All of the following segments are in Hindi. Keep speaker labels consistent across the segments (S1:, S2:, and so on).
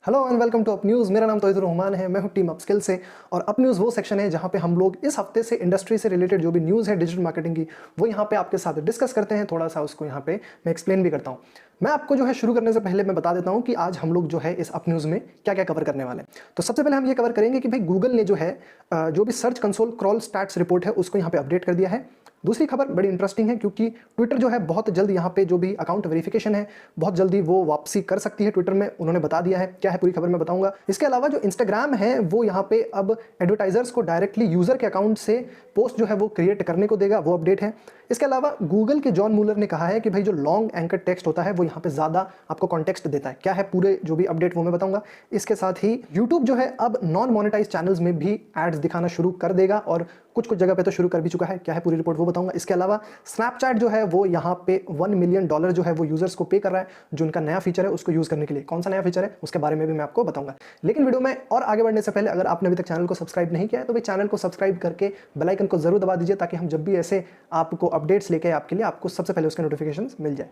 S1: Hello and welcome to up news. मेरा नाम तौहीदुर रहमान है, मैं हूं टीम अपस्किल से। और अप न्यूज़ वो सेक्शन है जहां पे हम लोग इस हफ्ते से इंडस्ट्री से रिलेटेड जो भी न्यूज़ है डिजिटल मार्केटिंग की, वो यहां पे आपके साथ डिस्कस करते हैं। थोड़ा सा उसको यहां पे मैं एक्सप्लेन भी करता हूं। मैं आपको जो है शुरू करने से पहले मैं बता देता हूं कि आज हम लोग जो है इस अप न्यूज़ में क्या क्या कवर करने वाले हैं। तो सबसे पहले हम ये कवर करेंगे कि भाई गूगल ने जो है जो भी search console crawl stats report है उसको यहाँ पे अपडेट कर दिया है। दूसरी खबर बड़ी इंटरेस्टिंग है क्योंकि ट्विटर जो है बहुत जल्द यहाँ पे जो भी अकाउंट वेरिफिकेशन है बहुत जल्दी वो वापसी कर सकती है। ट्विटर में उन्होंने बता दिया है, क्या है पूरी खबर मैं बताऊंगा। इसके अलावा जो इंस्टाग्राम है वो यहाँ पे अब एडवर्टाइजर्स को डायरेक्टली यूजर के अकाउंट से पोस्ट जो है वो क्रिएट करने को देगा, वो अपडेट है। इसके अलावा गूगल के जॉन मूलर ने कहा है कि भाई जो लॉन्ग एंकर टेक्स्ट होता है वो यहाँ पे ज़्यादा आपको कॉन्टेक्स्ट देता है। क्या है पूरे जो भी अपडेट वो मैं बताऊंगा। इसके साथ ही यूट्यूब जो है अब नॉन मोनेटाइज चैनल्स में भी एड्स दिखाना शुरू कर देगा और कुछ जगह पे तो शुरू कर भी चुका है। क्या है पूरी रिपोर्ट वो बताऊंगा। इसके अलावा स्नैपचैट जो है वो यहाँ पे $1 मिलियन जो है वो यूजर्स को पे कर रहा है, जो उनका नया फीचर है उसको यूज करने के लिए। कौन सा नया फीचर है उसके बारे में भी मैं आपको बताऊंगा। लेकिन वीडियो में और आगे बढ़ने से पहले अगर आपने अभी तक चैनल को सब्सक्राइब नहीं किया है तो भाई चैनल को सब्सक्राइब करके बेल आइकन को जरूर दबा दीजिए, ताकि हम जब भी ऐसे आपको अपडेट्स लेके आपके लिए आपको सबसे पहले उसके नोटिफिकेशंस मिल जाए।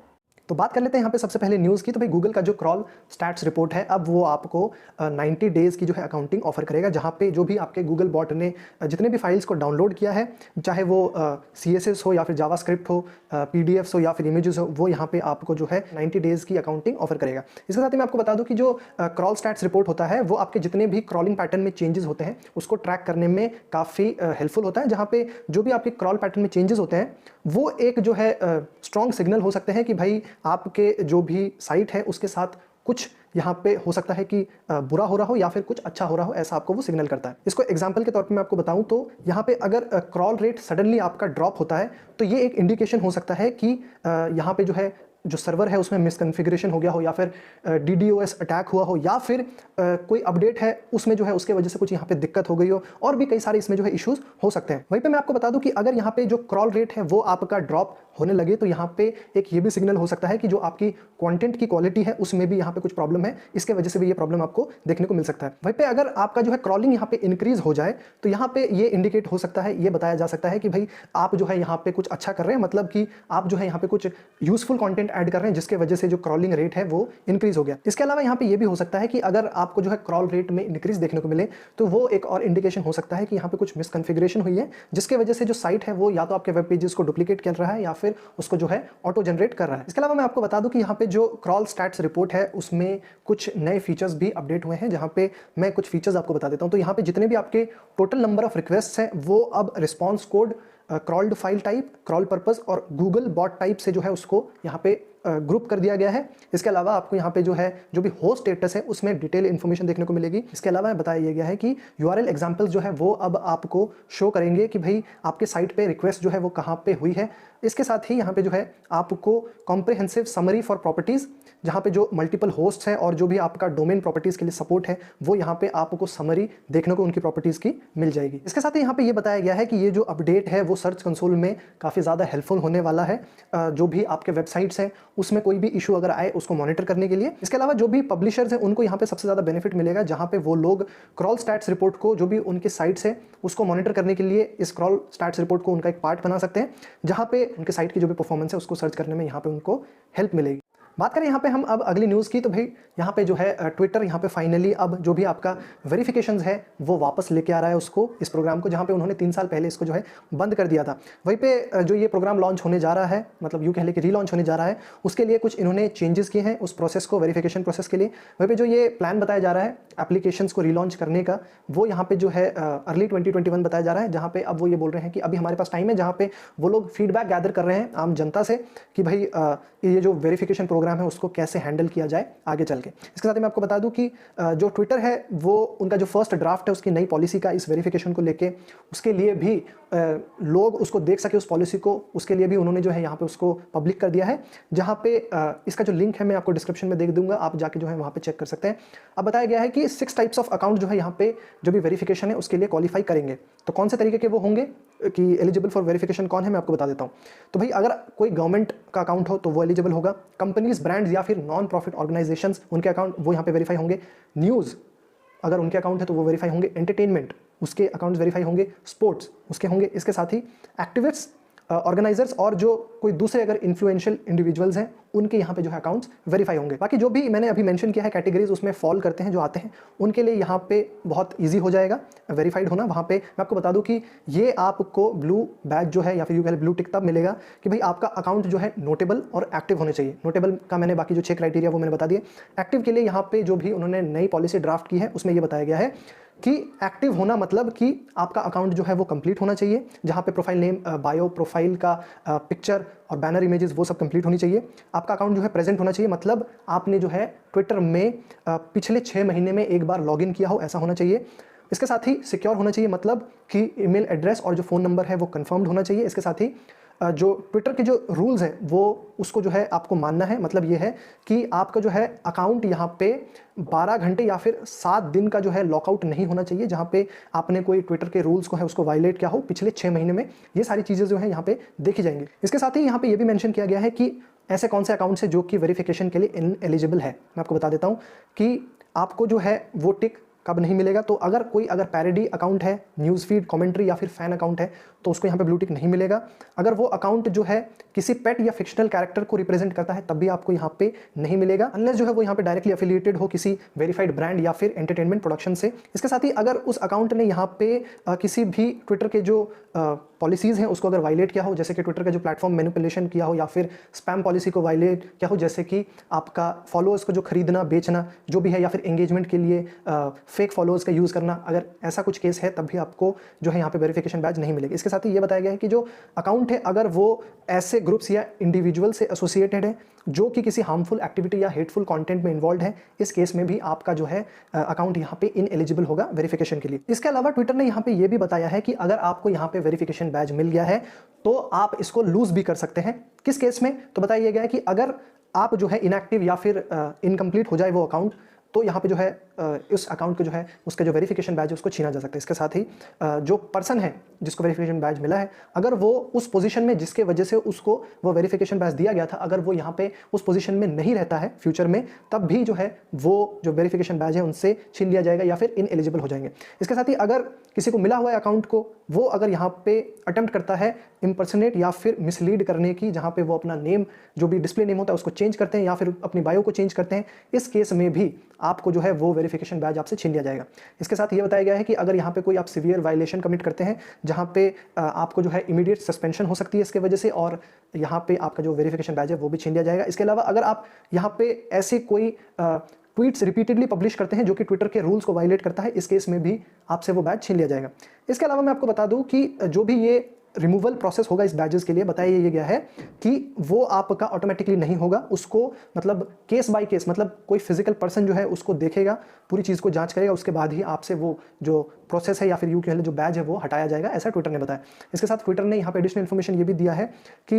S1: तो बात कर लेते हैं यहाँ पे सबसे पहले न्यूज़ की। तो भाई गूगल का जो क्रॉल स्टैट्स रिपोर्ट है अब वो आपको 90 डेज़ की जो है अकाउंटिंग ऑफर करेगा, जहाँ पे जो भी आपके गूगल बॉट ने जितने भी फाइल्स को डाउनलोड किया है, चाहे वो CSS हो या फिर जावास्क्रिप्ट हो, PDFs हो या फिर इमेजेस हो, वो यहाँ पे आपको जो है 90 डेज़ की अकाउंटिंग ऑफर करेगा। इसके साथ ही मैं आपको बता दूँ कि जो क्रॉल स्टैट्स रिपोर्ट होता है वो आपके जितने भी क्रॉलिंग पैटर्न में चेंजेस होते हैं उसको ट्रैक करने में काफ़ी हेल्पफुल होता है। जहाँ पे जो भी आपके क्रॉल पैटर्न में चेंजेस होते हैं वो एक जो है स्ट्रॉन्ग सिग्नल हो सकते हैं कि भाई आपके जो भी साइट है उसके साथ कुछ यहाँ पे हो सकता है कि बुरा हो रहा हो या फिर कुछ अच्छा हो रहा हो, ऐसा आपको वो सिग्नल करता है। इसको एग्जांपल के तौर पे मैं आपको बताऊं तो यहाँ पे अगर क्रॉल रेट सडनली आपका ड्रॉप होता है तो ये एक इंडिकेशन हो सकता है कि यहाँ पे जो है जो सर्वर है उसमें मिसकॉन्फ़िगरेशन हो गया हो, या फिर DDoS अटैक हुआ हो, या फिर कोई अपडेट है उसमें जो है उसके वजह से कुछ यहाँ पे दिक्कत हो गई हो, और भी कई सारे इसमें जो है इश्यूज हो सकते हैं। वहीं पे मैं आपको बता दूं कि अगर यहाँ पे जो क्रॉल रेट है वो आपका ड्रॉप होने लगे तो यहाँ पे एक ये भी सिग्नल हो सकता है कि जो आपकी कंटेंट की क्वालिटी है उसमें भी यहाँ पे कुछ प्रॉब्लम है, इसके वजह से भी ये प्रॉब्लम आपको देखने को मिल सकता है। वहीं पे अगर आपका जो है क्रॉलिंग यहाँ पे इंक्रीज हो जाए तो यहाँ पे ये इंडिकेट हो सकता है, ये बताया जा सकता है कि भाई आप जो है यहाँ पे कुछ अच्छा कर रहे हैं, मतलब कि आप जो है यहाँ पे कुछ यूजफुल कंटेंट ऐड कर रहे हैं जिसके वजह से जो क्रॉलिंग रेट है वो इंक्रीज हो गया। इसके अलावा यहाँ पे ये भी हो सकता है कि अगर आपको जो है क्रॉल रेट में इंक्रीज देखने को मिले तो वो एक और इंडिकेशन हो सकता है कि यहाँ पे कुछ मिसकॉन्फ़िगरेशन हुई है, जिसके वजह से जो साइट है वो या तो आपके वेब पेजेस को डुप्लीकेट कर रहा है या फिर उसको जो है ऑटो जनरेट कर रहा है। इसके अलावा मैं आपको बता दूं कि यहाँ पे जो क्रॉल स्टैट्स रिपोर्ट है उसमें कुछ नए फीचर्स भी अपडेट हुए हैं, जहाँ पे मैं कुछ फीचर्स आपको बता देता हूँ। तो यहाँ पे जितने भी आपके टोटल नंबर ऑफ रिक्वेस्ट है वो अब response code, crawled file type, crawl purpose और गूगल बॉट टाइप से जो है उसको यहाँ पे ग्रुप कर दिया गया है। इसके अलावा आपको यहाँ पे जो है जो भी होस्ट स्टेटस है उसमें डिटेल इन्फॉर्मेशन देखने को मिलेगी। इसके अलावा बताया गया है कि URL एग्जाम्पल्स जो है वो अब आपको शो करेंगे कि भाई आपके साइट पे रिक्वेस्ट जो है वो कहाँ पे हुई है। इसके साथ ही यहाँ पे जो है आपको कॉम्प्रिहेंसिव समरी फॉर प्रॉपर्टीज़, जहाँ पे जो मल्टीपल होस्ट है और जो भी आपका डोमेन प्रॉपर्टीज़ के लिए सपोर्ट है वो यहाँ पे आपको समरी देखने को उनकी प्रॉपर्टीज़ की मिल जाएगी। इसके साथ ही यहाँ पे ये बताया गया है कि ये जो अपडेट है वो सर्च कंसोल में काफ़ी ज़्यादा हेल्पफुल होने वाला है, जो भी आपके वेबसाइट्स हैं उसमें कोई भी इशू अगर आए उसको मॉनिटर करने के लिए। इसके अलावा जो भी पब्लिशर्स हैं उनको यहाँ पे सबसे ज़्यादा बेनिफिट मिलेगा, जहाँ पे वो लोग क्रॉल स्टैट्स रिपोर्ट को जो भी उनके साइट्स है उसको मॉनिटर करने के लिए इस क्रॉल स्टैट्स रिपोर्ट को उनका एक पार्ट बना सकते हैं, जहाँ पे उनके साइट की जो भी परफॉर्मेंस है उसको सर्च करने में यहाँ पे उनको हेल्प मिलेगी। बात करें यहाँ पे हम अब अगली न्यूज़ की, तो भाई यहाँ पे जो है ट्विटर यहाँ पे फाइनली अब जो भी आपका वेरिफिकेशंस है वो वापस लेके आ रहा है उसको, इस प्रोग्राम को, जहाँ पे उन्होंने 3 साल पहले इसको जो है बंद कर दिया था। वहीं पे जो ये प्रोग्राम लॉन्च होने जा रहा है, मतलब यूँ कह लें कि रीलॉन्च होने जा रहा है, उसके लिए कुछ इन्होंने चेंजेस किए हैं उस प्रोसेस को, वेरिफिकेशन प्रोसेस के लिए। वहीं पे जो ये प्लान बताया जा रहा है एप्लीकेशंस को रीलॉन्च करने का, वो यहाँ पे जो है अर्ली 2021 बताया जा रहा है, जहाँ पे अब वो ये बोल रहे हैं कि अभी हमारे पास टाइम है, जहाँ पे वो लोग फीडबैक गैदर कर रहे हैं आम जनता से कि भाई ये जो वेरिफिकेशन प्रोग्राम है उसको कैसे हैंडल किया जाए आगे चल के। इसके साथ ही मैं आपको बता दूं कि जो ट्विटर है वो उनका जो फर्स्ट ड्राफ्ट है उसकी नई पॉलिसी का इस वेरिफिकेशन को लेके, उसके लिए भी लोग उसको देख सके उस पॉलिसी को, उसके लिए भी उन्होंने जो है यहाँ पे उसको पब्लिक कर दिया है, जहाँ पे इसका जो लिंक है मैं आपको डिस्क्रिप्शन में दे दूंगा, आप जाके जो है वहाँ पे चेक कर सकते हैं। अब बताया गया है कि 6 टाइप्स ऑफ अकाउंट जो है यहाँ पे जो भी वेरिफिकेशन है उसके लिए क्वालिफाई करेंगे। तो कौन से तरीके के वो होंगे कि एलिजिबल फॉर वेरिफिकेशन कौन है, मैं आपको बता देता हूँ। तो भाई अगर कोई गवर्नमेंट का अकाउंट हो तो वो एलिजिबल होगा, कंपनीज, ब्रांड्स या फिर नॉन प्रॉफिट ऑर्गेनाइजेशंस उनके अकाउंट वो यहाँ पे वेरीफाई होंगे, न्यूज़ अगर उनके अकाउंट है तो वो वेरीफाई होंगे, एंटरटेनमेंट उसके अकाउंट्स वेरीफाई होंगे, स्पोर्ट्स उसके होंगे। इसके साथ ही एक्टिविस्ट ऑर्गेनाइजर्स और जो कोई दूसरे अगर इन्फ्लुएंशियल इंडिविजुअल्स हैं उनके यहाँ पे जो है अकाउंट्स वेरीफाई होंगे। बाकी जो भी मैंने अभी मेंशन किया है कैटेगरीज उसमें फॉल करते हैं जो आते हैं उनके लिए यहाँ पे बहुत ईजी हो जाएगा वेरीफाइड होना। वहाँ पे मैं आपको बता दूँ कि ये आपको ब्लू बैज जो है या फिर यू कह ब्लू टिक तब मिलेगा कि भाई आपका अकाउंट जो है नोटेबल और एक्टिव होने चाहिए। नोटेबल का मैंने बाकी जो 6 क्राइटेरिया वो मैंने बता दिए। एक्टिव के लिए यहाँ पे जो भी उन्होंने नई पॉलिसी ड्राफ्ट की है उसमें ये बताया गया है कि एक्टिव होना मतलब कि आपका अकाउंट जो है वो कंप्लीट होना चाहिए, जहां पे प्रोफाइल नेम, बायो, प्रोफाइल का पिक्चर और बैनर इमेजेस वो सब कंप्लीट होनी चाहिए। आपका अकाउंट जो है प्रेजेंट होना चाहिए, मतलब आपने जो है ट्विटर में पिछले 6 महीने में एक बार लॉगिन किया हो ऐसा होना चाहिए। इसके साथ ही सिक्योर होना चाहिए, मतलब कि ईमेल एड्रेस और जो फ़ोन नंबर है वो कन्फर्म्ड होना चाहिए। इसके साथ ही जो ट्विटर के जो रूल्स हैं वो उसको जो है आपको मानना है। मतलब ये है कि आपका जो है अकाउंट यहाँ पे 12 घंटे या फिर 7 दिन का जो है लॉकआउट नहीं होना चाहिए, जहाँ पे आपने कोई ट्विटर के रूल्स को है उसको वायलेट किया हो पिछले 6 महीने में। ये सारी चीज़ें जो है यहाँ पे देखी जाएंगी। इसके साथ ही यहाँ पे ये भी मेंशन किया गया है कि ऐसे कौन से अकाउंट्स है जो कि वेरिफिकेशन के लिए इनएलिजिबल है। मैं आपको बता देता हूँ कि आपको जो है वो टिक कब नहीं मिलेगा। तो अगर पैरोडी अकाउंट है, न्यूज़ फीड, कमेंट्री या फिर फैन अकाउंट है तो उसको यहाँ पे ब्लू टिक नहीं मिलेगा। अगर वो अकाउंट जो है किसी पेट या फिक्शनल कैरेक्टर को रिप्रेजेंट करता है तब भी आपको यहाँ पे नहीं मिलेगा, अनलेस जो है वो यहाँ पे डायरेक्टली एफिलिएटेड हो किसी वेरीफाइड ब्रांड या फिर एंटरटेनमेंट प्रोडक्शन से। इसके साथ ही अगर उस अकाउंट ने यहाँ पे किसी भी ट्विटर के जो पॉलिसीज़ हैं उसको अगर वायलेट किया हो, जैसे कि ट्विटर का जो प्लेटफॉर्म मैनिपुलेशन किया हो या फिर स्पैम पॉलिसी को वायलेट किया हो, जैसे कि आपका फॉलोअर्स को जो खरीदना बेचना जो भी है या फिर एंगेजमेंट के लिए फेक फॉलोअर्स का यूज़ करना, अगर ऐसा कुछ केस है तब भी आपको जो है यहाँ पे वेरिफिकेशन बैज नहीं मिलेगी। इसके साथ ही ये बताया गया है कि जो अकाउंट है अगर वो ऐसे ग्रुप्स या इंडिविजुअल से एसोसिएटेड है जो कि किसी हार्मफुल एक्टिविटी या हेटफुल कंटेंट में इन्वॉल्व है, इस केस में भी आपका जो है अकाउंट यहाँ पे इनएलिजिबल होगा वेरिफिकेशन के लिए। इसके अलावा ट्विटर ने यहाँ पे ये भी बताया है कि अगर आपको यहाँ पे वेरिफिकेशन बैज मिल गया है तो आप इसको लूज भी कर सकते हैं। किस केस में? तो बताया गया है कि अगर आप जो है इनएक्टिव या फिर इनकम्प्लीट हो जाए वो अकाउंट, तो यहाँ पे जो है इस अकाउंट को जो है उसका जो वेरिफिकेशन बैज है उसको छीना जा सकता है। इसके साथ ही जो पर्सन है जिसको वेरिफिकेशन बैज मिला है, अगर वो उस पोजीशन में जिसके वजह से उसको वो वेरिफिकेशन बैज दिया गया था, अगर वो यहाँ पे उस पोजीशन में नहीं रहता है फ्यूचर में, तब भी जो है वो जो वेरिफिकेशन बैज है उनसे छीन लिया जाएगा या फिर इनएलिजिबल हो जाएंगे। इसके साथ ही अगर किसी को मिला हुआ है अकाउंट को, वो अगर यहाँ पे अटेम्प्ट करता है इम्पर्सनेट या फिर मिसलीड करने की, जहाँ पे वो अपना नेम जो भी डिस्प्ले नेम होता है उसको चेंज करते हैं या फिर अपनी बायो को चेंज करते हैं, इस केस में भी आपको जो है वो वेरिफिकेशन बैज आपसे छीन लिया जाएगा। इसके साथ ये बताया गया है कि अगर यहाँ पे कोई आप सीवियर वायलेशन कमिट करते हैं जहाँ पे आपको जो है इमीडिएट सस्पेंशन हो सकती है इसके वजह से, और यहाँ पे आपका जो वेरिफिकेशन बैज है वो भी छीन लिया जाएगा। इसके अलावा अगर आप यहाँ पे ऐसे कोई ट्वीट्स रिपीटेडली पब्लिश करते हैं जो कि ट्विटर के रूल्स को वायलेट करता है, इस केस में भी आपसे वो बैज छीन लिया जाएगा। इसके अलावा मैं आपको बता दूं कि जो भी ये रिमूवल प्रोसेस होगा इस बैजेस के लिए, बताया ये गया है कि वो आपका ऑटोमेटिकली नहीं होगा, उसको मतलब केस बाय केस, मतलब कोई फिजिकल पर्सन जो है उसको देखेगा, पूरी चीज़ को जांच करेगा, उसके बाद ही आपसे वो जो प्रोसेस है या फिर यूँ कह लें जो बैज है वो हटाया जाएगा, ऐसा ट्विटर ने बताया। इसके साथ ट्विटर ने यहाँ पे एडिशनल इन्फॉर्मेशन ये भी दिया है कि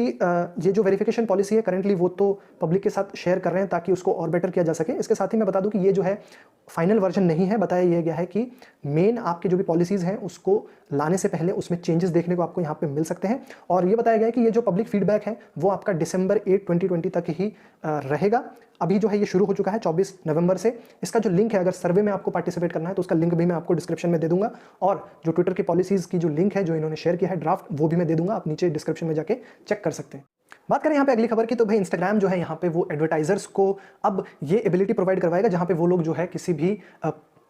S1: ये जो वेरिफिकेशन पॉलिसी है करंटली वो तो पब्लिक के साथ शेयर कर रहे हैं ताकि उसको और बेटर किया जा सके। इसके साथ ही मैं बता दूं कि ये जो है फाइनल वर्जन नहीं है। बताया यह गया है कि मेन आपके जो भी पॉलिसीज़ हैं उसको लाने से पहले उसमें चेंजेस देखने को आपको यहाँ पे मिल सकते हैं। और ये बताया गया है कि ये जो पब्लिक फीडबैक है वो आपका दिसंबर 8, 2020 तक ही रहेगा। अभी जो है ये शुरू हो चुका है 24 नवंबर से। इसका जो लिंक है, अगर सर्वे में आपको पार्टिसिपेट करना है तो उसका लिंक भी मैं आपको डिस्क्रिप्शन में दे दूंगा, और जो ट्विटर की पॉलिसीज़ की जो लिंक है जो इन्होंने शेयर किया है ड्राफ्ट, वो भी मैं दे दूंगा, आप नीचे डिस्क्रिप्शन में जाके चेक कर सकते हैं। बात करें यहाँ पे अगली खबर की, तो भाई इंस्टाग्राम जो है यहाँ पे वो एडवर्टाइजर्स को अब ये एबिलिटी प्रोवाइड करवाएगा जहाँ पे वो लोग जो है किसी भी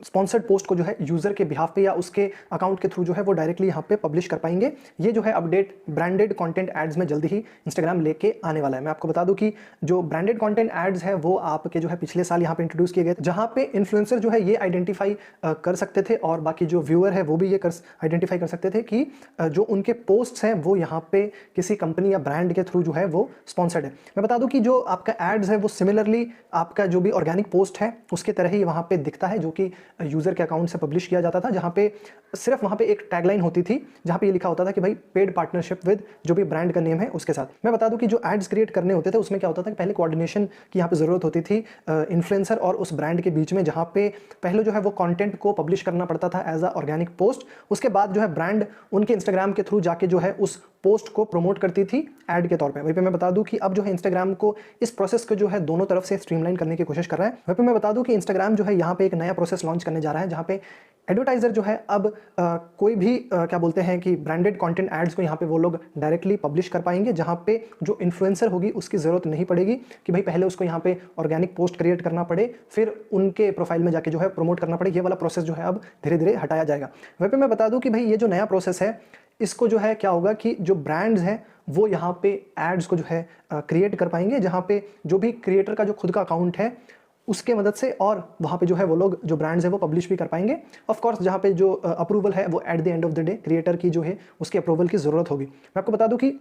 S1: स्पॉन्सर्ड पोस्ट को जो है यूज़र के बिहाफ पे या उसके अकाउंट के थ्रू जो है वो डायरेक्टली यहाँ पे पब्लिश कर पाएंगे। ये जो है अपडेट ब्रांडेड कंटेंट एड्स में जल्दी ही इंस्टाग्राम लेके आने वाला है। मैं आपको बता दूं कि जो ब्रांडेड कंटेंट एड्स है वो आपके जो है पिछले साल यहाँ पे इंट्रोड्यूस किए गए, जहाँ पे इन्फ्लुएंसर जो है ये आइडेंटिफाई कर सकते थे और बाकी जो व्यूअर है वो भी ये आइडेंटिफाई कर सकते थे कि जो उनके पोस्ट्स हैं वो यहाँ पे किसी कंपनी या ब्रांड के थ्रू जो है वो स्पॉन्सर्ड है। मैं बता दूं कि जो आपका एड्स है वो सिमिलरली आपका जो भी ऑर्गेनिक पोस्ट है उसके तरह ही वहाँ पे दिखता है, जो कि यूज़र के अकाउंट से पब्लिश किया जाता था, जहाँ पे सिर्फ वहाँ पे एक टैगलाइन होती थी जहाँ पे ये लिखा होता था कि भाई पेड पार्टनरशिप विद जो भी ब्रांड का नेम है उसके साथ। मैं बता दूं कि जो एड्स क्रिएट करने होते थे उसमें क्या होता था कि पहले कोऑर्डिनेशन की यहाँ पे ज़रूरत होती थी इन्फ्लुएंसर और उस ब्रांड के बीच में, जहाँ पे पहले जो है वो कंटेंट को पब्लिश करना पड़ता था एज अ ऑर्गेनिक पोस्ट। उसके बाद जो है ब्रांड उनके इंस्टाग्राम के थ्रू जाके जो है उस पोस्ट को प्रमोट करती थी ऐड के तौर पे। वहीं पे मैं बता दूं कि अब जो है इंस्टाग्राम को इस प्रोसेस को जो है दोनों तरफ से स्ट्रीमलाइन करने की कोशिश कर रहा है। वहीं पे मैं बता दूं कि इंस्टाग्राम जो है यहाँ पे एक नया प्रोसेस लॉन्च करने जा रहा है जहाँ पे एडवर्टाइजर जो है अब कोई भी क्या बोलते हैं कि ब्रांडेड कंटेंट एड्स को यहाँ पे वो लोग डायरेक्टली पब्लिश कर पाएंगे, जहाँ पे जो इन्फ्लुएंसर होगी उसकी ज़रूरत नहीं पड़ेगी कि भाई पहले उसको यहाँ पे ऑर्गेनिक पोस्ट क्रिएट करना पड़े, फिर उनके प्रोफाइल में जाके जो है प्रमोट करना पड़े। ये वाला प्रोसेस जो है अब धीरे धीरे हटाया जाएगा। वहीं पे मैं बता दूं कि भाई ये जो नया प्रोसेस है, इसको जो है क्या होगा कि जो ब्रांड्स हैं वो यहाँ पे एड्स को जो है क्रिएट कर पाएंगे, जहाँ पे जो भी क्रिएटर का जो खुद का अकाउंट है उसके मदद से, और वहाँ पे जो है वो लोग जो ब्रांड्स है वो पब्लिश भी कर पाएंगे। ऑफ कोर्स जहाँ पे जो अप्रूवल है वो at the end of the day creator की जो है उसके अप्रूवल की ज़रूरत होगी। मैं आपको बता दूं कि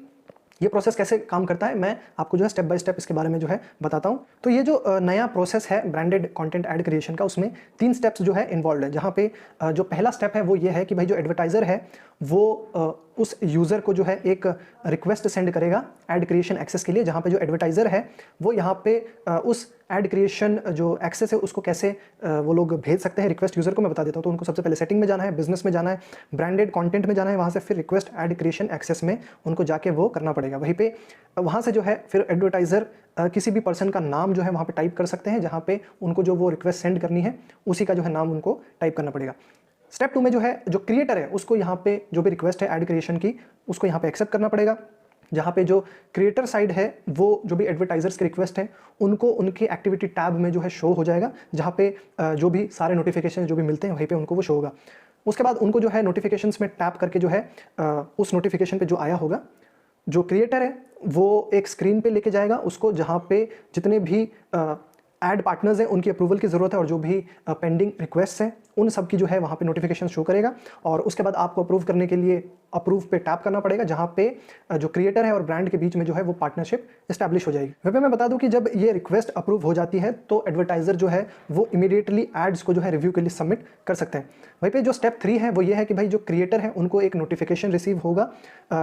S1: ये प्रोसेस कैसे काम करता है, मैं आपको जो है स्टेप बाय स्टेप इसके बारे में जो है बताता हूँ। तो ये जो नया प्रोसेस है ब्रांडेड कंटेंट ऐड क्रिएशन का, उसमें 3 स्टेप्स जो है इन्वॉल्व है। जहाँ पे जो पहला स्टेप है वो ये है कि भाई जो एडवर्टाइज़र है वो उस यूज़र को जो है एक रिक्वेस्ट सेंड करेगा ऐड क्रिएशन एक्सेस के लिए, जहाँ पे जो एडवर्टाइज़र है वो यहाँ पे उस ऐड क्रिएशन जो एक्सेस है उसको कैसे वो लोग भेज सकते हैं रिक्वेस्ट यूज़र को, मैं बता देता हूँ। तो उनको सबसे पहले सेटिंग में जाना है, बिजनेस में जाना है, ब्रांडेड कंटेंट में जाना है, वहाँ से फिर रिक्वेस्ट ऐड क्रिएशन एक्सेस में उनको जाके वो करना पड़ेगा। वहीं पे वहाँ से जो है फिर एडवर्टाइज़र किसी भी पर्सन का नाम जो है वहाँ पे टाइप कर सकते हैं, जहाँ पे उनको जो वो रिक्वेस्ट सेंड करनी है उसी का जो है नाम उनको टाइप करना पड़ेगा। स्टेप 2 में जो है जो क्रिएटर है उसको यहाँ पे जो भी रिक्वेस्ट है ऐड क्रिएशन की उसको यहाँ पे एक्सेप्ट करना पड़ेगा, जहाँ पे जो क्रिएटर साइड है वो जो भी एडवर्टाइजर्स की रिक्वेस्ट है उनको उनकी एक्टिविटी टैब में जो है शो हो जाएगा, जहाँ पे जो भी सारे नोटिफिकेशन जो भी मिलते हैं वहीं पे उनको वो शो होगा। उसके बाद उनको जो है नोटिफिकेशंस में टैप करके जो है उस नोटिफिकेशन पे जो आया होगा जो क्रिएटर है वो एक स्क्रीन पे लेके जाएगा उसको, जहाँ पे जितने भी एड पार्टनर्स हैं उनकी अप्रूवल की ज़रूरत है और जो भी पेंडिंग रिक्वेस्ट हैं उन सब की जो है वहाँ पे नोटिफिकेशन शो करेगा। और उसके बाद आपको अप्रूव करने के लिए अप्रूव पे टैप करना पड़ेगा, जहाँ पे जो क्रिएटर है और ब्रांड के बीच में जो है वो पार्टनरशिप इस्टेब्लिश हो जाएगी। वहीं पे मैं बता दूं कि जब ये रिक्वेस्ट अप्रूव हो जाती है तो एडवर्टाइजर जो है वो इमीडिएटली एड्स को जो है रिव्यू के लिए सबमिट कर सकते हैं। वहीं पे जो स्टेप 3 है वो ये है कि भाई जो क्रिएटर है उनको एक नोटिफिकेशन रिसीव होगा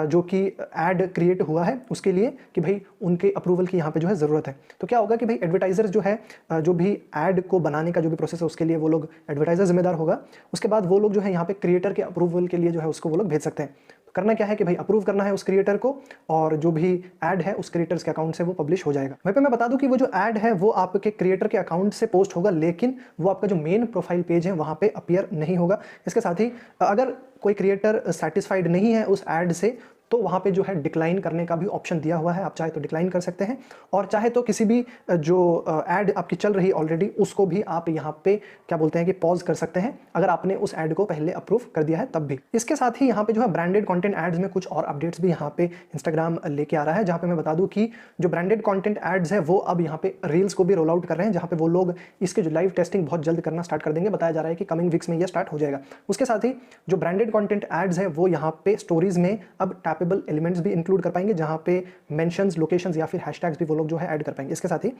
S1: जो कि ऐड क्रिएट हुआ है उसके लिए कि भाई उनके अप्रूवल की यहाँ पे जो है ज़रूरत है। तो क्या होगा कि भाई एडवर्टाइजर जो है जो भी ऐड को बनाने का जो भी प्रोसेस है उसके लिए वो लोग एडवर्टाइजर जिम्मेदार होगा। उसके बाद वो लोग जो है यहाँ पे क्रिएटर के अप्रूवल के लिए जो है उसको वो लोग भेज सकते हैं। तो करना क्या है कि भाई अप्रूव करना है उस क्रिएटर को और जो भी ऐड है उस क्रिएटर्स के अकाउंट से वो पब्लिश हो जाएगा। वहीं पे मैं बता दूं कि वो जो ऐड है वो आपके क्रिएटर के अकाउंट से पोस्ट होगा, लेकिन वो आपका जो मेन प्रोफाइल पेज है वहाँ पे अपीयर नहीं होगा। इसके साथ ही अगर कोई क्रिएटर सेटिस्फाइड नहीं है उस ऐड से तो वहाँ पे जो है डिक्लाइन करने का भी ऑप्शन दिया हुआ है, आप चाहे तो डिक्लाइन कर सकते हैं और चाहे तो किसी भी जो ऐड आपकी चल रही ऑलरेडी उसको भी आप यहाँ पे क्या बोलते हैं कि पॉज कर सकते हैं अगर आपने उस ऐड को पहले अप्रूव कर दिया है तब भी। इसके साथ ही यहाँ पे जो है ब्रांडेड कंटेंट एड्स में कुछ और अपडेट्स भी यहाँ पे इंस्टाग्राम लेके आ रहा है, जहाँ पे मैं बता दूँ कि जो ब्रांडेड कॉन्टेंट एड्स है वो अब यहाँ पे रील्स को भी रोल आउट कर रहे हैं, जहाँ पे वो लोग इसके जो लाइव टेस्टिंग बहुत जल्द करना स्टार्ट कर देंगे। बताया जा रहा है कि कमिंग वीक्स में यह स्टार्ट हो जाएगा। उसके साथ ही जो ब्रांडेड कॉन्टेंट एड्स है वो यहाँ पे स्टोरीज में अब टैपेबल एलिमेंट्स भी इंक्लूड कर पाएंगे, जहां पे मेंशंस, लोकेशंस या फिर हैशटैग्स भी वो लोग जो है ऐड कर पाएंगे। इसके साथ ही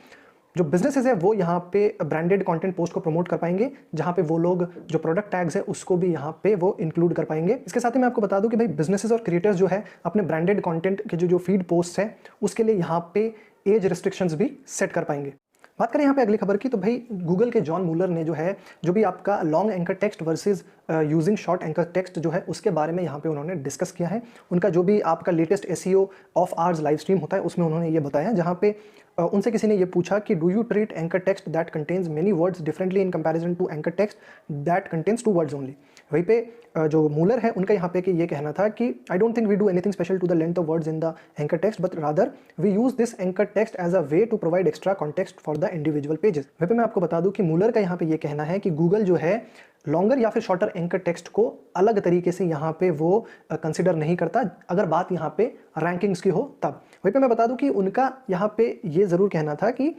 S1: जो बिजनेसेस है वो यहाँ पे ब्रांडेड कंटेंट पोस्ट को प्रमोट कर पाएंगे, जहाँ पे वो लोग जो प्रोडक्ट टैग्स है उसको भी यहाँ पे वो इंक्लूड कर पाएंगे। इसके साथ ही मैं आपको बता दूं कि भाई बिजनेसेस और क्रिएटर्स जो है अपने ब्रांडेड कंटेंट के जो फीड पोस्ट है उसके लिए यहाँ पे एज रिस्ट्रिक्शंस भी सेट कर पाएंगे। बात करें यहाँ पे अगली खबर की, तो भाई गूगल के जॉन मूलर ने जो है जो भी आपका long anchor text versus using short anchor text जो है उसके बारे में यहाँ पे उन्होंने डिस्कस किया है। उनका जो भी आपका latest SEO of hours live stream होता है उसमें उन्होंने ये बताया, जहाँ पे उनसे किसी ने ये पूछा कि do you treat anchor text that contains many words differently in comparison to anchor text that contains 2 words only. वहीं पे जो मूलर है उनका यहाँ पे कि ये कहना था कि I don't think we do anything special to the length of words in the anchor text but rather we use this anchor text as a way to provide extra context for the individual pages. वहीं पे मैं आपको बता दूं कि मूलर का यहाँ पे ये कहना है कि गूगल जो है लॉन्गर या फिर शॉर्टर एंकर टेक्स्ट को अलग तरीके से यहाँ पे वो कंसिडर नहीं करता अगर बात यहाँ पे रैंकिंग्स की हो तब। वहीं पे मैं बता दूं कि उनका यहाँ पे ये ज़रूर कहना था कि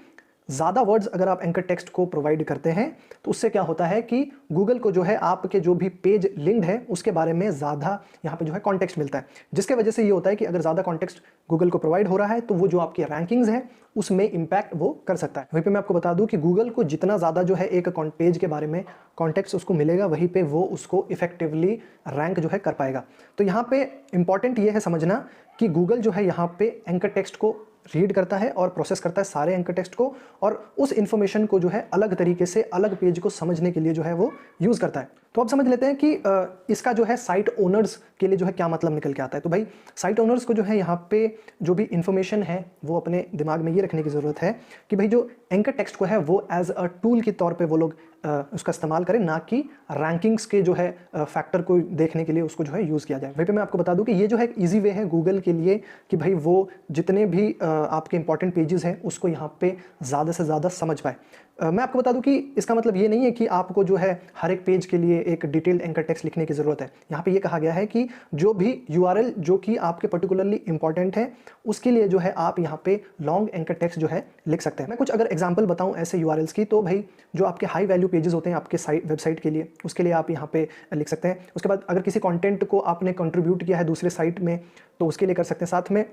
S1: ज़्यादा वर्ड्स अगर आप एंकर टेक्स्ट को प्रोवाइड करते हैं तो उससे क्या होता है कि गूगल को जो है आपके जो भी पेज लिंक्ड है उसके बारे में ज़्यादा यहाँ पे जो है कॉन्टेक्स्ट मिलता है, जिसके वजह से ये होता है कि अगर ज़्यादा कॉन्टेक्स्ट गूगल को प्रोवाइड हो रहा है तो वो जो आपकी रैंकिंग्स है उसमें इंपैक्ट वो कर सकता है। वहीं पे मैं आपको बता दूं कि गूगल को जितना ज़्यादा जो है एक पेज के बारे में कॉन्टेक्स्ट उसको मिलेगा वहीं पे वो उसको इफेक्टिवली रैंक जो है कर पाएगा। तो यहाँ पे इंपॉर्टेंट ये है समझना कि गूगल जो है यहाँ पे एंकर टेक्स्ट को रीड करता है और प्रोसेस करता है सारे एंकर टेक्स्ट को और उस इन्फॉर्मेशन को जो है अलग तरीके से अलग पेज को समझने के लिए जो है वो यूज़ करता है। तो अब समझ लेते हैं कि इसका जो है साइट ओनर्स के लिए जो है क्या मतलब निकल के आता है। तो भाई साइट ओनर्स को जो है यहाँ पे जो भी इंफॉर्मेशन है वो अपने दिमाग में ये रखने की ज़रूरत है कि भाई जो एंकर टेक्स्ट को है वो एज अ टूल के तौर पे वो लोग उसका इस्तेमाल करें, ना कि रैंकिंग्स के जो है फैक्टर को देखने के लिए उसको जो है यूज़ किया जाए। वहीं पे मैं आपको बता दूं कि ये जो है एक ईजी वे है गूगल के लिए कि भाई वो जितने भी आपके इंपॉर्टेंट पेजेस हैं उसको यहाँ पे ज़्यादा से ज़्यादा समझ पाए। मैं आपको बता दूं कि इसका मतलब ये नहीं है कि आपको जो है हर एक पेज के लिए एक डिटेल्ड एंकर टेक्स्ट लिखने की ज़रूरत है। यहाँ पे ये कहा गया है कि जो भी URL जो कि आपके पर्टिकुलरली इंपॉर्टेंट है उसके लिए जो है आप यहाँ पे लॉन्ग एंकर टेक्स्ट जो है लिख सकते हैं। मैं कुछ अगर एग्जांपल बताऊँ ऐसे URLs की, तो भाई जो आपके हाई वैल्यू पेजेस होते हैं आपके वेबसाइट के लिए, उसके लिए आप यहाँ पे लिख सकते हैं। उसके बाद अगर किसी कंटेंट को आपने कंट्रीब्यूट किया है दूसरे साइट में तो उसके लिए कर सकते हैं। साथ में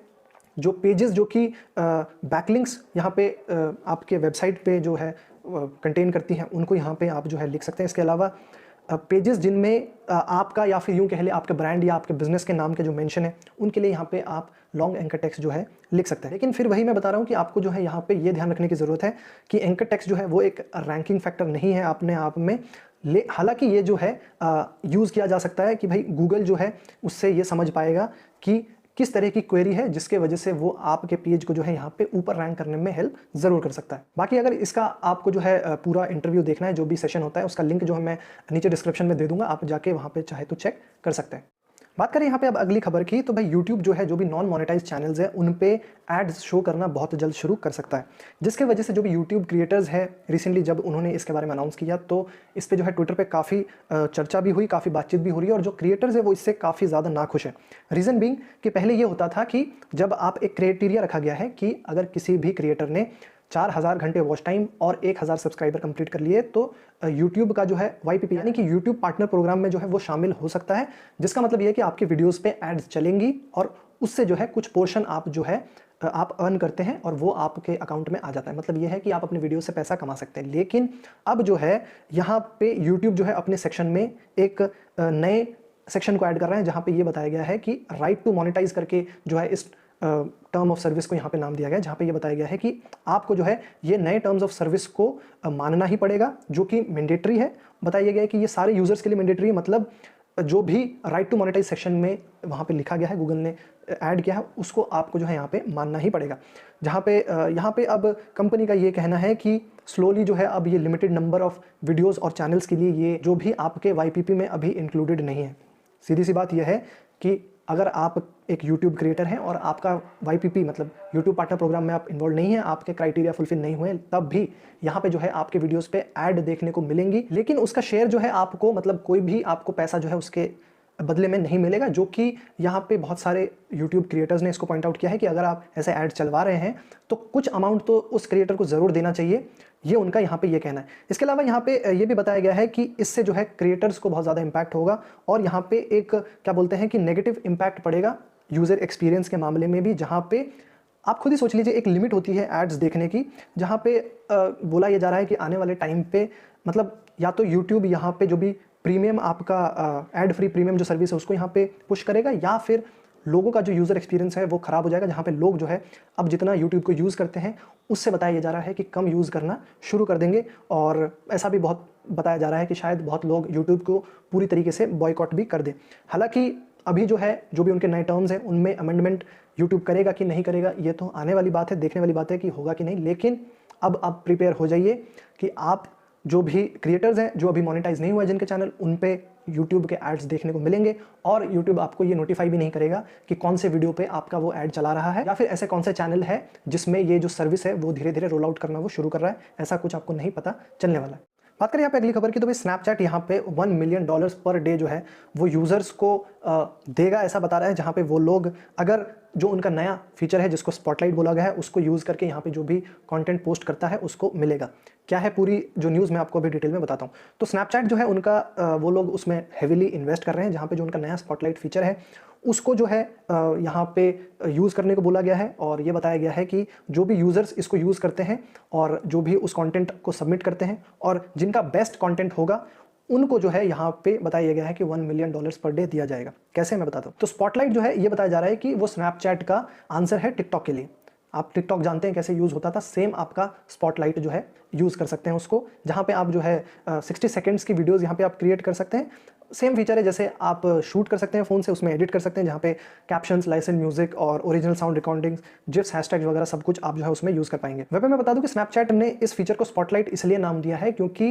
S1: जो पेजेस जो कि बैकलिंक्स यहाँ पे आपके वेबसाइट पे जो है कंटेन करती हैं उनको यहाँ पे आप जो है लिख सकते हैं। इसके अलावा पेजेस जिनमें आपका या फिर यूँ कह ले आपके ब्रांड या आपके बिजनेस के नाम के जो मेंशन है उनके लिए यहाँ पे आप लॉन्ग एंकर टेक्स्ट जो है लिख सकते हैं। लेकिन फिर वही मैं बता रहा हूँ कि आपको जो है यहाँ पे ये ध्यान रखने की ज़रूरत है कि एंकर टेक्स्ट जो है वो एक रैंकिंग फैक्टर नहीं है अपने आप में। हालांकि ये जो है यूज़ किया जा सकता है कि भाई गूगल जो है उससे ये समझ पाएगा कि किस तरह की क्वेरी है जिसके वजह से वो आपके पेज को जो है यहाँ पे ऊपर रैंक करने में हेल्प ज़रूर कर सकता है। बाकी अगर इसका आपको जो है पूरा इंटरव्यू देखना है, जो भी सेशन होता है उसका लिंक जो है मैं नीचे डिस्क्रिप्शन में दे दूंगा, आप जाके वहाँ पे चाहे तो चेक कर सकते हैं। बात करें यहाँ पे अब अगली खबर की, तो भाई YouTube जो है जो भी नॉन मोनेटाइज चैनल्स हैं उन पे एड्स शो करना बहुत जल्द शुरू कर सकता है, जिसके वजह से जो भी YouTube क्रिएटर्स हैं रिसेंटली जब उन्होंने इसके बारे में अनाउंस किया तो इस पे जो है ट्विटर पे काफ़ी चर्चा भी हुई, काफ़ी बातचीत भी हो रही है और जो क्रिएटर्स है वो इससे काफ़ी ज़्यादा नाखुश है। रीज़न बीइंग कि पहले ये होता था कि जब आप एक क्राइटेरिया रखा गया है कि अगर किसी भी क्रिएटर ने 4000 घंटे वॉच टाइम और 1000 सब्सक्राइबर कंप्लीट कर लिए तो YouTube का जो है YPP यानी कि YouTube पार्टनर प्रोग्राम में जो है वो शामिल हो सकता है, जिसका मतलब ये है कि आपकी वीडियोस पे एड्स चलेंगी और उससे जो है कुछ पोर्शन आप जो है आप अर्न करते हैं और वो आपके अकाउंट में आ जाता है। मतलब ये है कि आप अपने वीडियो से पैसा कमा सकते हैं। लेकिन अब जो है यहाँ पे YouTube जो है अपने सेक्शन में एक नए सेक्शन को ऐड कर रहे हैं जहाँ पे ये बताया गया है कि राइट टू मोनेटाइज करके जो है इस टर्म ऑफ सर्विस को यहाँ पे नाम दिया गया है, जहाँ पे ये बताया गया है कि आपको जो है ये नए टर्म्स ऑफ सर्विस को मानना ही पड़ेगा, जो कि मैंडेटरी है। बताया गया है कि ये सारे यूजर्स के लिए मैंडेटरी है, मतलब जो भी राइट टू मोनेटाइज सेक्शन में वहाँ पे लिखा गया है, गूगल ने ऐड किया है, उसको आपको जो है यहाँ पे मानना ही पड़ेगा। जहाँ पे यहाँ पे अब कंपनी का ये कहना है कि स्लोली जो है अब ये लिमिटेड नंबर ऑफ वीडियोज़ और चैनल्स के लिए ये जो भी आपके YPP में अभी इंक्लूडेड नहीं है। सीधी सी बात यह है कि अगर आप एक YouTube क्रिएटर हैं और आपका YPP मतलब YouTube पार्टनर प्रोग्राम में आप इन्वॉल्व नहीं है, आपके क्राइटेरिया फुलफिल नहीं हुए, तब भी यहाँ पे जो है आपके वीडियोस पे ऐड देखने को मिलेंगी, लेकिन उसका शेयर जो है आपको मतलब कोई भी आपको पैसा जो है उसके बदले में नहीं मिलेगा। जो कि यहाँ पे बहुत सारे YouTube क्रिएटर्स ने इसको पॉइंट आउट किया है कि अगर आप ऐसे ऐड चलवा रहे हैं तो कुछ अमाउंट तो उस क्रिएटर को ज़रूर देना चाहिए, ये उनका यहाँ पे ये कहना है। इसके अलावा यहाँ पे ये भी बताया गया है कि इससे जो है क्रिएटर्स को बहुत ज़्यादा इम्पैक्ट होगा और यहाँ पे एक क्या बोलते हैं कि नेगेटिव इम्पैक्ट पड़ेगा यूज़र एक्सपीरियंस के मामले में भी, जहाँ पे आप खुद ही सोच लीजिए एक लिमिट होती है एड्स देखने की, जहाँ पे बोला यह जा रहा है कि आने वाले टाइम पे मतलब या तो यूट्यूब यहाँ पे जो भी प्रीमियम आपका एड फ्री प्रीमियम जो सर्विस है उसको यहाँ पे पुश करेगा, या फिर लोगों का जो यूज़र एक्सपीरियंस है वो ख़राब हो जाएगा, जहाँ पे लोग जो है अब जितना यूट्यूब को यूज़ करते हैं उससे बताया जा रहा है कि कम यूज़ करना शुरू कर देंगे। और ऐसा भी बहुत बताया जा रहा है कि शायद बहुत लोग यूट्यूब को पूरी तरीके से बॉयकॉट भी कर दें। हालांकि अभी जो है जो भी उनके नए टर्म्स हैं उनमें अमेंडमेंट यूट्यूब करेगा कि नहीं करेगा ये तो आने वाली बात है, देखने वाली बात है कि होगा कि नहीं। लेकिन अब आप प्रिपेयर हो जाइए कि आप जो भी क्रिएटर्स हैं जो अभी मोनेटाइज नहीं हुआ जिनके चैनल, उन पे YouTube के एड्स देखने को मिलेंगे और YouTube आपको ये नोटिफाई भी नहीं करेगा कि कौन से वीडियो पे आपका वो ऐड चला रहा है, या फिर ऐसे कौन से चैनल है जिसमें ये जो सर्विस है वो धीरे धीरे रोल आउट करना वो शुरू कर रहा है। ऐसा कुछ आपको नहीं पता चलने वाला है। बात करें यहाँ पे अगली खबर की, तो भाई स्नैपचैट यहाँ पे $1 मिलियन पर डे जो है वो यूज़र्स को देगा, ऐसा बता रहा है। जहाँ पे वो लोग अगर जो उनका नया फीचर है जिसको स्पॉटलाइट बोला गया है उसको यूज़ करके यहाँ पे जो भी कंटेंट पोस्ट करता है उसको मिलेगा। क्या है पूरी जो न्यूज़ मैं आपको अभी डिटेल में बताता हूँ। तो स्नैपचैट जो है उनका वो लोग उसमें हेविली इन्वेस्ट कर रहे हैं, जहाँ पे जो उनका नया स्पॉटलाइट फीचर है उसको जो है यहाँ पे यूज़ करने को बोला गया है। और ये बताया गया है कि जो भी यूज़र्स इसको यूज़ करते हैं और जो भी उस कंटेंट को सबमिट करते हैं और जिनका बेस्ट कंटेंट होगा उनको जो है यहाँ पे बताया गया है कि $1 मिलियन पर डे दिया जाएगा। कैसे मैं बताता हूँ। तो स्पॉटलाइट जो है ये बताया जा रहा है कि वो स्नैपचैट का आंसर है टिकटॉक के लिए। आप टिकटॉक जानते हैं कैसे यूज़ होता था, सेम आपका स्पॉटलाइट जो है यूज़ कर सकते हैं उसको, जहाँ पे आप जो है 60 सेकेंड्स की वीडियोज़ यहाँ पे आप क्रिएट कर सकते हैं। सेम फीचर है जैसे आप शूट कर सकते हैं फ़ोन से, उसमें एडिट कर सकते हैं, जहाँ पे कैप्शंस, लाइसेंस म्यूजिक और original sound recordings, GIFs, hashtags वगैरह सब कुछ आप जो है उसमें यूज़ कर पाएंगे। वहीं पे मैं बता दूं कि स्नैपचैट ने इस फीचर को स्पॉटलाइट इसलिए नाम दिया है क्योंकि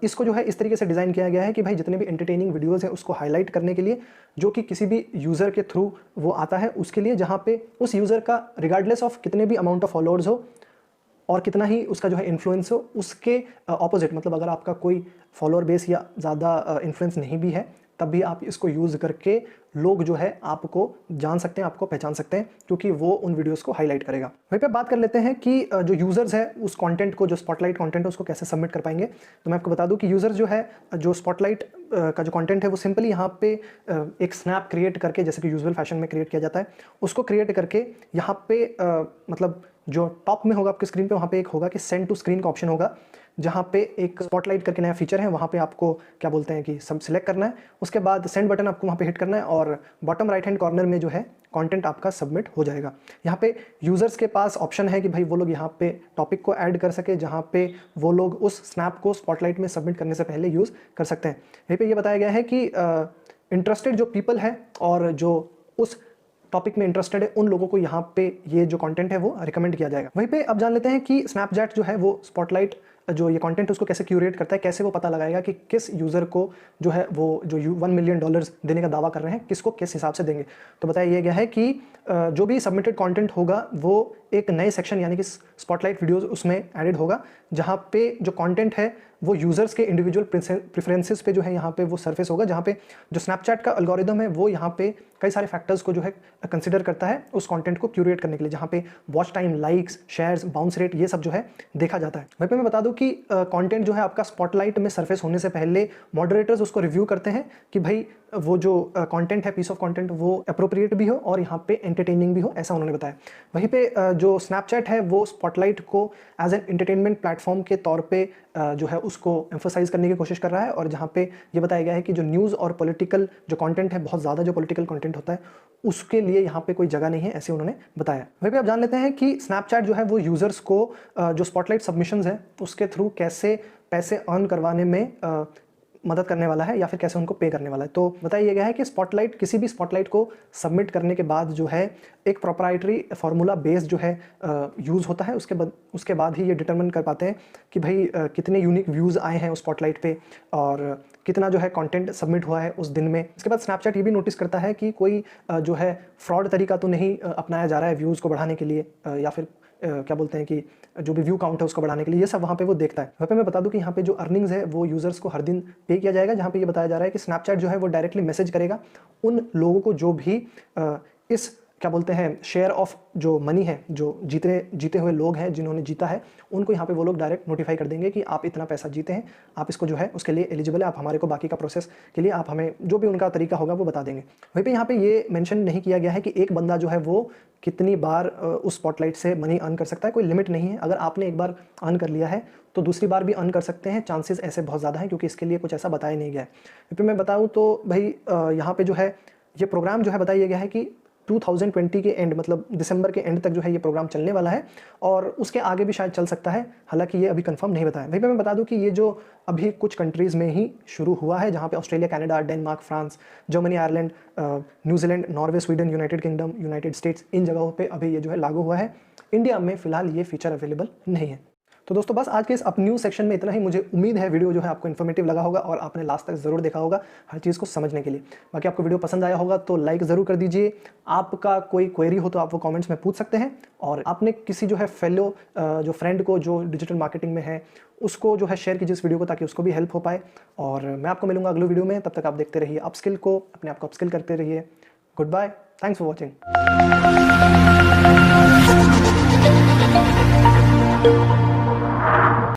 S1: इसको जो है इस तरीके से डिज़ाइन किया गया है कि भाई जितने भी एंटरटेनिंग वीडियोज़ हैं उसको हाईलाइट करने के लिए, जो कि किसी भी यूज़र के थ्रू वो आता है उसके लिए, जहाँ पे उस यूज़र का रिगार्डलेस ऑफ कितने भी अमाउंट ऑफ फॉलोअर्स हो और कितना ही उसका जो है इन्फ्लुएंस हो, उसके ऑपोजिट, मतलब अगर आपका कोई फॉलोअर बेस या ज़्यादा इन्फ्लुएंस नहीं भी है तब भी आप इसको यूज़ करके लोग जो है आपको जान सकते हैं, आपको पहचान सकते हैं, क्योंकि वो उन वीडियोस को हाईलाइट करेगा। वहीं पे बात कर लेते हैं कि जो यूज़र्स है उस कंटेंट को, जो स्पॉटलाइट कंटेंट है उसको कैसे सबमिट कर पाएंगे। तो मैं आपको बता दूं कि यूज़र जो है, जो स्पॉटलाइट का जो कंटेंट है वो सिंपली यहाँ पे एक स्नैप क्रिएट करके, जैसे कि यूजुअल फैशन में क्रिएट किया जाता है, उसको क्रिएट करके यहाँ पे मतलब जो टॉप में होगा आपकी स्क्रीन पे, वहाँ पे एक होगा कि सेंड टू स्क्रीन का ऑप्शन होगा, जहाँ पे एक स्पॉटलाइट करके नया फीचर है, वहाँ पे आपको क्या बोलते हैं कि सब सिलेक्ट करना है, उसके बाद सेंड बटन आपको वहाँ पे हिट करना है और बॉटम राइट हैंड कॉर्नर में जो है कंटेंट आपका सबमिट हो जाएगा। यहाँ पे यूज़र्स के पास ऑप्शन है कि भाई वो लोग यहाँ पे टॉपिक को ऐड कर सके, जहाँ पे वो लोग उस स्नैप को स्पॉटलाइट में सबमिट करने से पहले यूज़ कर सकते हैं। यहीं पे ये बताया गया है कि इंटरेस्टेड जो पीपल है और जो उस टॉपिक में इंटरेस्टेड है उन लोगों को यहाँ पे ये जो कंटेंट है वो रिकमेंड किया जाएगा। वहीं पे अब जान लेते हैं कि स्नैपचैट जो है वो स्पॉटलाइट जो ये कंटेंट उसको कैसे क्यूरेट करता है, कैसे वो पता लगाएगा कि किस यूज़र को जो है वो जो $1 मिलियन देने का दावा कर रहे हैं किसको किस हिसाब से देंगे। तो बताया गया है कि जो भी सबमिटेड कंटेंट होगा वो एक नए सेक्शन यानी कि स्पॉटलाइट वीडियोस उसमें एडेड होगा, जहाँ पे जो कंटेंट है वो यूज़र्स के इंडिविजुअल प्रेफरेंसेस पे जो है यहाँ पे वो सरफेस होगा, जहाँ पे जो स्नैपचैट का एल्गोरिदम है वो यहाँ पे कई सारे फैक्टर्स को जो है कंसिडर करता है उस कंटेंट को क्यूरेट करने के लिए, जहाँ पे watch time, likes, shares, bounce rate, ये सब जो है देखा जाता है। वहीं पे मैं बता दूं कि कंटेंट जो है आपका स्पॉटलाइट में सरफेस होने से पहले मॉडरेटर्स उसको रिव्यू करते हैं कि भाई वो जो कंटेंट है, पीस ऑफ कंटेंट, वो अप्रोप्रिएट भी हो और यहाँ पे एंटरटेनिंग भी हो, ऐसा उन्होंने बताया। वहीं पे जो स्नैपचैट है वो स्पॉटलाइट को एज एन एंटरटेनमेंट प्लेटफॉर्म के तौर पे जो है उसको एम्फोसाइज करने की कोशिश कर रहा है, और जहाँ पे ये बताया गया है कि जो न्यूज़ और पॉलिटिकल जो कंटेंट है, बहुत ज़्यादा जो पॉलिटिकल कंटेंट होता है उसके लिए यहाँ पे कोई जगह नहीं है, ऐसे उन्होंने बताया। वहीं पे आप जान लेते हैं कि स्नैपचैट जो है वो यूज़र्स को जो स्पॉटलाइट सबमिशंस है उसके थ्रू कैसे पैसे अर्न करवाने में मदद करने वाला है या फिर कैसे उनको पे करने वाला है। तो बताया गया है कि स्पॉटलाइट, किसी भी स्पॉटलाइट को सबमिट करने के बाद जो है एक प्रोप्राइटरी फार्मूला बेस जो है यूज़ होता है, उसके बाद ही ये डिटरमिन कर पाते हैं कि भाई कितने यूनिक व्यूज़ आए हैं उस स्पॉटलाइट पे और कितना जो है कंटेंट सबमिट हुआ है उस दिन में। इसके बाद स्नैपचैट ये भी नोटिस करता है कि कोई जो है फ्रॉड तरीका तो नहीं अपनाया जा रहा है व्यूज़ को बढ़ाने के लिए या फिर क्या बोलते हैं कि जो भी व्यू काउंट है उसको बढ़ाने के लिए, ये सब वहाँ पे वो देखता है। वहाँ पे मैं बता दूं कि यहाँ पे जो अर्निंग्स है वो यूज़र्स को हर दिन पे किया जाएगा, जहाँ पे ये बताया जा रहा है कि स्नैपचैट जो है वो डायरेक्टली मैसेज करेगा उन लोगों को जो भी इस क्या बोलते हैं शेयर ऑफ जो मनी है, जो जीते हुए लोग हैं जिन्होंने जीता है, उनको यहाँ पे वो लोग डायरेक्ट नोटिफाई कर देंगे कि आप इतना पैसा जीते हैं, आप इसको जो है उसके लिए एलिजिबल है, आप हमारे को बाकी का प्रोसेस के लिए आप हमें जो भी उनका तरीका होगा वो बता देंगे। वहीं पे यहाँ पे ये मेंशन नहीं किया गया है कि एक बंदा जो है वो कितनी बार उस स्पॉटलाइट से मनी अर्न कर सकता है, कोई लिमिट नहीं है। अगर आपने एक बार अर्न कर लिया है तो दूसरी बार भी अर्न कर सकते हैं, चांसेस ऐसे बहुत ज़्यादा हैं क्योंकि इसके लिए कुछ ऐसा बताया नहीं गया है। फिर मैं बताऊँ तो भाई यहाँ पे जो है ये प्रोग्राम जो है बताया गया है कि 2020 के एंड, मतलब दिसंबर के एंड तक जो है ये प्रोग्राम चलने वाला है और उसके आगे भी शायद चल सकता है, हालांकि ये अभी कंफर्म नहीं बताया। भाई मैं बता दूं कि ये जो अभी कुछ कंट्रीज़ में ही शुरू हुआ है, जहाँ पे Australia, Canada, Denmark, France, Germany, Ireland, New Zealand, Norway, Sweden, United Kingdom, United States, इन जगहों पर अभी ये जो है लागू हुआ है। इंडिया में फ़िलहाल ये फीचर अवेलेबल नहीं है। तो दोस्तों बस आज के इस अप न्यूज़ सेक्शन में इतना ही। मुझे उम्मीद है वीडियो जो है आपको इन्फॉर्मेटिव लगा होगा और आपने लास्ट तक ज़रूर देखा होगा हर चीज़ को समझने के लिए। बाकी आपको वीडियो पसंद आया होगा तो लाइक ज़रूर कर दीजिए। आपका कोई क्वेरी हो तो आप वो कमेंट्स में पूछ सकते हैं, और आपने किसी जो है फेलो जो फ्रेंड को जो डिजिटल मार्केटिंग में है उसको जो है शेयर कीजिए इस वीडियो को, ताकि उसको भी हेल्प हो पाए। और मैं आपको मिलूंगा अगले वीडियो में, तब तक आप देखते रहिए अपस्किल को, अपने आप को अपस्किल करते रहिए। Goodbye, thanks for watching.